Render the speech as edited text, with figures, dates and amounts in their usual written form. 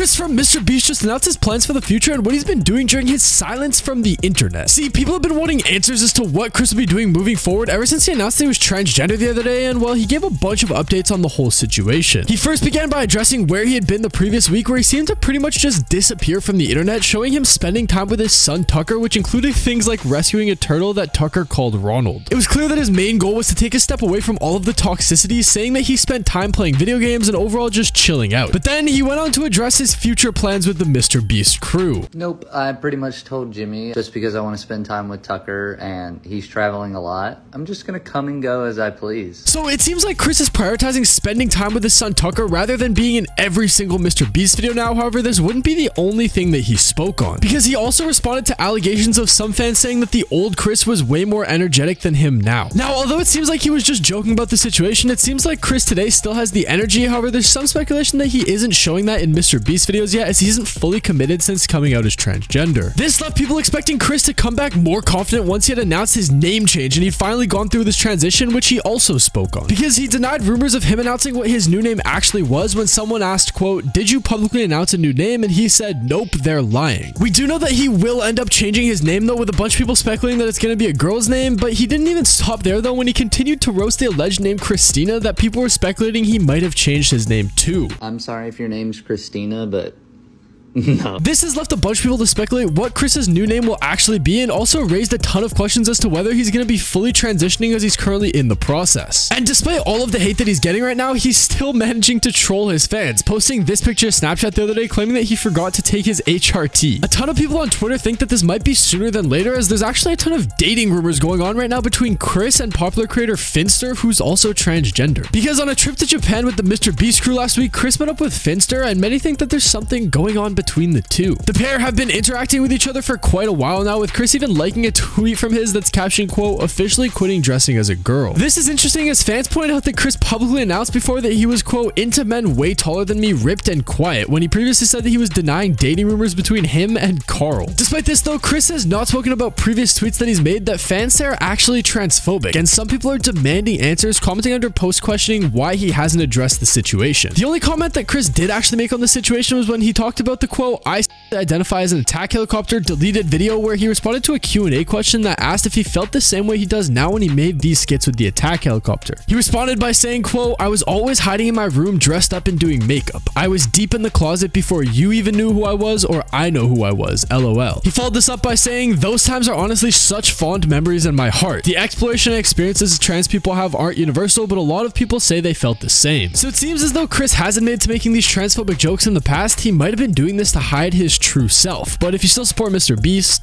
Chris from Mr. Beast just announced his plans for the future and what he's been doing during his silence from the internet. See, people have been wanting answers as to what Chris will be doing moving forward ever since he announced that he was transgender the other day, and well, he gave a bunch of updates on the whole situation. He first began by addressing where he had been the previous week, where he seemed to pretty much just disappear from the internet, showing him spending time with his son Tucker, which included things like rescuing a turtle that Tucker called Ronald. It was clear that his main goal was to take a step away from all of the toxicity, saying that he spent time playing video games and overall just chilling out. But then he went on to address his future plans with the Mr. Beast crew. Nope, I pretty much told Jimmy, just because I want to spend time with Tucker and he's traveling a lot, I'm just gonna come and go as I please. So it seems like Chris is prioritizing spending time with his son Tucker rather than being in every single Mr. Beast video now. However, this wouldn't be the only thing that he spoke on, because he also responded to allegations of some fans saying that the old Chris was way more energetic than him now. Now, although it seems like he was just joking about the situation, it seems like Chris today still has the energy. However, there's some speculation that he isn't showing that in Mr. Beast videos yet, as he isn't fully committed since coming out as transgender. This left people expecting Chris to come back more confident once he had announced his name change and he'd finally gone through this transition, which he also spoke on, because he denied rumors of him announcing what his new name actually was when someone asked, quote, "Did you publicly announce a new name?" And he said, "Nope, they're lying." We do know that he will end up changing his name though, with a bunch of people speculating that it's going to be a girl's name, but he didn't even stop there though when he continued to roast the alleged name Christina that people were speculating he might have changed his name to. I'm sorry if your name's Christina, but no. This has left a bunch of people to speculate what Chris's new name will actually be, and also raised a ton of questions as to whether he's going to be fully transitioning, as he's currently in the process. And despite all of the hate that he's getting right now, he's still managing to troll his fans, posting this picture of Snapchat the other day claiming that he forgot to take his HRT. A ton of people on Twitter think that this might be sooner than later, as there's actually a ton of dating rumors going on right now between Chris and popular creator Finster, who's also transgender. Because on a trip to Japan with the Mr. Beast crew last week, Chris met up with Finster, and many think that there's something going on between the two. The pair have been interacting with each other for quite a while now, with Chris even liking a tweet from his that's captioned, quote, "Officially quitting dressing as a girl." This is interesting, as fans point out that Chris publicly announced before that he was, quote, "into men way taller than me, ripped and quiet," when he previously said that he was denying dating rumors between him and Carl. Despite this though, Chris has not spoken about previous tweets that he's made that fans say are actually transphobic, and some people are demanding answers, commenting under posts questioning why he hasn't addressed the situation. The only comment that Chris did actually make on the situation was when he talked about the, quote, "I identify as an attack helicopter" deleted video, where he responded to a Q&A question that asked if he felt the same way he does now when he made these skits with the attack helicopter. He responded by saying, quote, "I was always hiding in my room dressed up and doing makeup. I was deep in the closet before you even knew who I was or I know who I was, LOL. He followed this up by saying, "Those times are honestly such fond memories in my heart. The exploration and experiences trans people have aren't universal, but a lot of people say they felt the same." So it seems as though Chris has admitted to making these transphobic jokes in the past. He might have been doing this to hide his true self. But if you still support Mr. Beast,